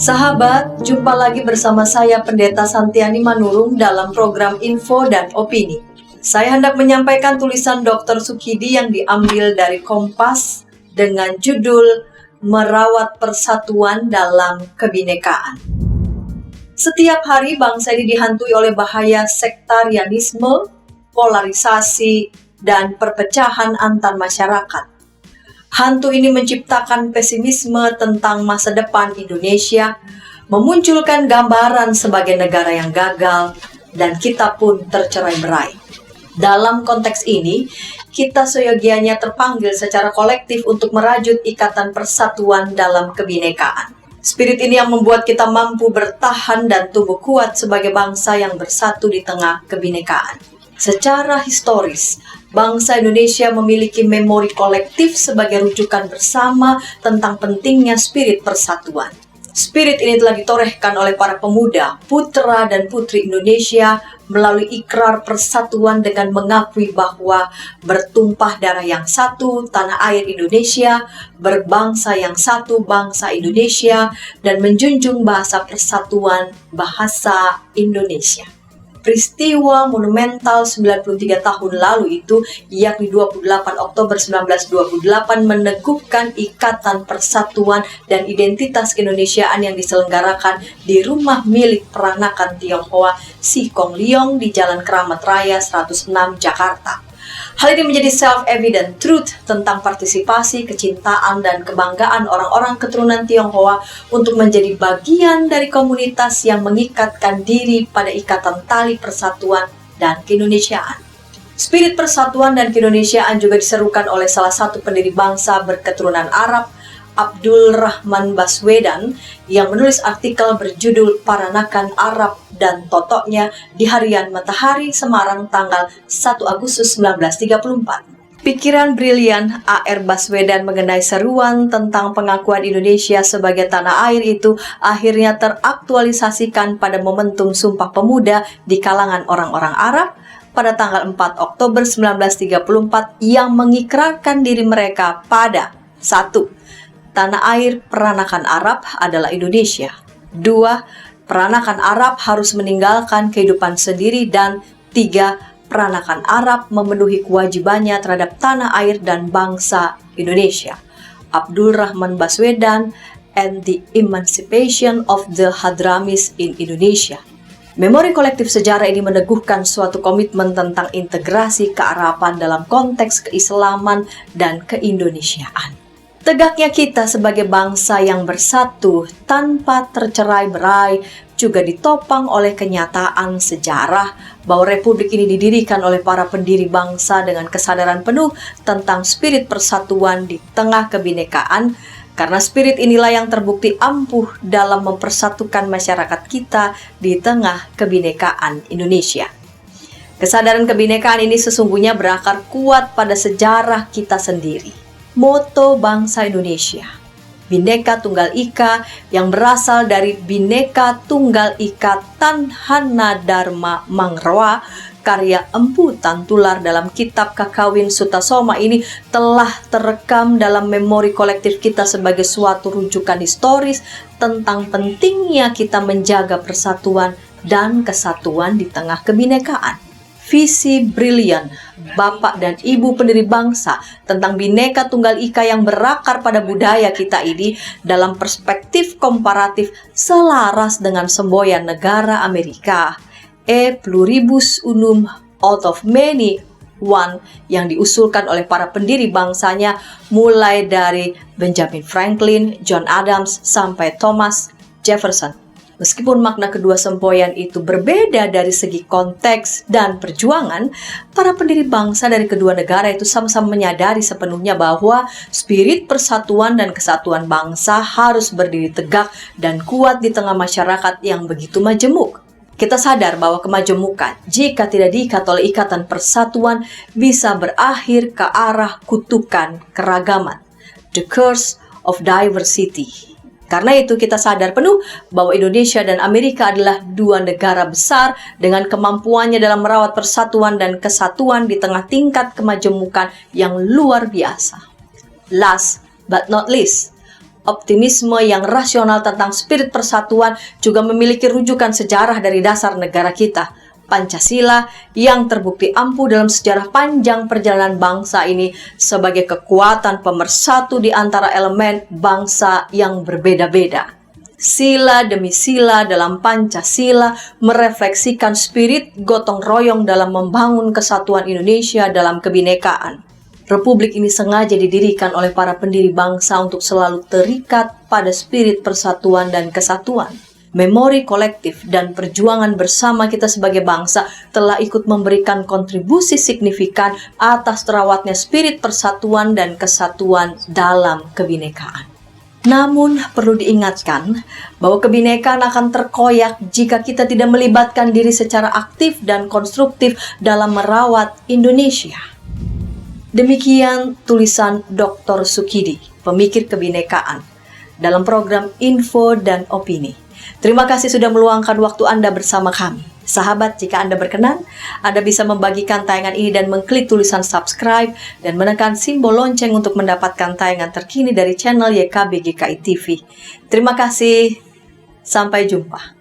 Sahabat, jumpa lagi bersama saya Pendeta Santiani Manurung dalam program Info dan Opini. Saya hendak menyampaikan tulisan Dr. Sukidi yang diambil dari Kompas dengan judul Merawat Persatuan dalam Kebinekaan. Setiap hari bangsa ini dihantui oleh bahaya sektarianisme, polarisasi, dan perpecahan antar masyarakat. Hantu ini menciptakan pesimisme tentang masa depan Indonesia, memunculkan gambaran sebagai negara yang gagal, dan kita pun tercerai-berai. Dalam konteks ini, kita seyogianya terpanggil secara kolektif untuk merajut ikatan persatuan dalam kebinekaan. Spirit ini yang membuat kita mampu bertahan dan tumbuh kuat sebagai bangsa yang bersatu di tengah kebinekaan. Secara historis, bangsa Indonesia memiliki memori kolektif sebagai rujukan bersama tentang pentingnya spirit persatuan. Spirit ini telah ditorehkan oleh para pemuda, putra dan putri Indonesia melalui ikrar persatuan dengan mengakui bahwa bertumpah darah yang satu, tanah air Indonesia, berbangsa yang satu, bangsa Indonesia, dan menjunjung bahasa persatuan, bahasa Indonesia. Peristiwa monumental 93 tahun lalu itu, yakni 28 Oktober 1928, meneguhkan ikatan persatuan dan identitas keindonesiaan yang diselenggarakan di rumah milik peranakan Tionghoa Si Kong Leong di Jalan Keramat Raya 106, Jakarta. Hal ini menjadi self-evident truth tentang partisipasi, kecintaan, dan kebanggaan orang-orang keturunan Tionghoa untuk menjadi bagian dari komunitas yang mengikatkan diri pada ikatan tali persatuan dan keindonesiaan. Spirit persatuan dan keindonesiaan juga diserukan oleh salah satu pendiri bangsa berketurunan Arab, Abdul Rahman Baswedan, yang menulis artikel berjudul Paranakan Arab dan Totoknya di Harian Matahari Semarang tanggal 1 Agustus 1934. Pikiran brilian A.R. Baswedan mengenai seruan tentang pengakuan Indonesia sebagai tanah air itu akhirnya teraktualisasikan pada momentum Sumpah Pemuda di kalangan orang-orang Arab pada tanggal 4 Oktober 1934 yang mengikrarkan diri mereka pada 1. Tanah air peranakan Arab adalah Indonesia. 2. Peranakan Arab harus meninggalkan kehidupan sendiri. Dan 3. Peranakan Arab memenuhi kewajibannya terhadap tanah air dan bangsa Indonesia. Abdul Rahman Baswedan and the Emancipation of the Hadramis in Indonesia. Memori kolektif sejarah ini meneguhkan suatu komitmen tentang integrasi kearaban dalam konteks keislaman dan keindonesiaan. Tegaknya kita sebagai bangsa yang bersatu tanpa tercerai-berai juga ditopang oleh kenyataan sejarah bahwa republik ini didirikan oleh para pendiri bangsa dengan kesadaran penuh tentang spirit persatuan di tengah kebinekaan, karena spirit inilah yang terbukti ampuh dalam mempersatukan masyarakat kita di tengah kebinekaan Indonesia. Kesadaran kebinekaan ini sesungguhnya berakar kuat pada sejarah kita sendiri. Moto bangsa Indonesia, Bhinneka Tunggal Ika, yang berasal dari Bhinneka Tunggal Ika Tanhana Dharma Mangroa, karya Empu Tantular dalam kitab Kakawin Sutasoma ini telah terekam dalam memori kolektif kita sebagai suatu rujukan historis tentang pentingnya kita menjaga persatuan dan kesatuan di tengah kebinekaan. Visi brilian Bapak dan Ibu pendiri bangsa tentang Bhinneka Tunggal Ika yang berakar pada budaya kita ini dalam perspektif komparatif selaras dengan semboyan negara Amerika, E pluribus unum out of many one, yang diusulkan oleh para pendiri bangsanya mulai dari Benjamin Franklin, John Adams, sampai Thomas Jefferson. Meskipun makna kedua semboyan itu berbeda dari segi konteks dan perjuangan, para pendiri bangsa dari kedua negara itu sama-sama menyadari sepenuhnya bahwa spirit persatuan dan kesatuan bangsa harus berdiri tegak dan kuat di tengah masyarakat yang begitu majemuk. Kita sadar bahwa kemajemukan, jika tidak diikat oleh ikatan persatuan, bisa berakhir ke arah kutukan keragaman. The curse of diversity. Karena itu kita sadar penuh bahwa Indonesia dan Amerika adalah dua negara besar dengan kemampuannya dalam merawat persatuan dan kesatuan di tengah tingkat kemajemukan yang luar biasa. Last but not least, Optimisme yang rasional tentang spirit persatuan juga memiliki rujukan sejarah dari dasar negara kita, Pancasila, yang terbukti ampuh dalam sejarah panjang perjalanan bangsa ini sebagai kekuatan pemersatu di antara elemen bangsa yang berbeda-beda. Sila demi sila dalam Pancasila merefleksikan spirit gotong royong dalam membangun kesatuan Indonesia dalam kebinekaan. Republik ini sengaja didirikan oleh para pendiri bangsa untuk selalu terikat pada spirit persatuan dan kesatuan. Memori kolektif dan perjuangan bersama kita sebagai bangsa telah ikut memberikan kontribusi signifikan atas terawatnya spirit persatuan dan kesatuan dalam kebinekaan. Namun perlu diingatkan bahwa kebinekaan akan terkoyak jika kita tidak melibatkan diri secara aktif dan konstruktif dalam merawat Indonesia. Demikian tulisan Dr. Sukidi, pemikir kebinekaan, dalam program Info dan Opini. Terima kasih sudah meluangkan waktu Anda bersama kami. Sahabat, jika Anda berkenan, Anda bisa membagikan tayangan ini dan mengklik tulisan subscribe dan menekan simbol lonceng untuk mendapatkan tayangan terkini dari channel YKB GKI TV. Terima kasih, sampai jumpa.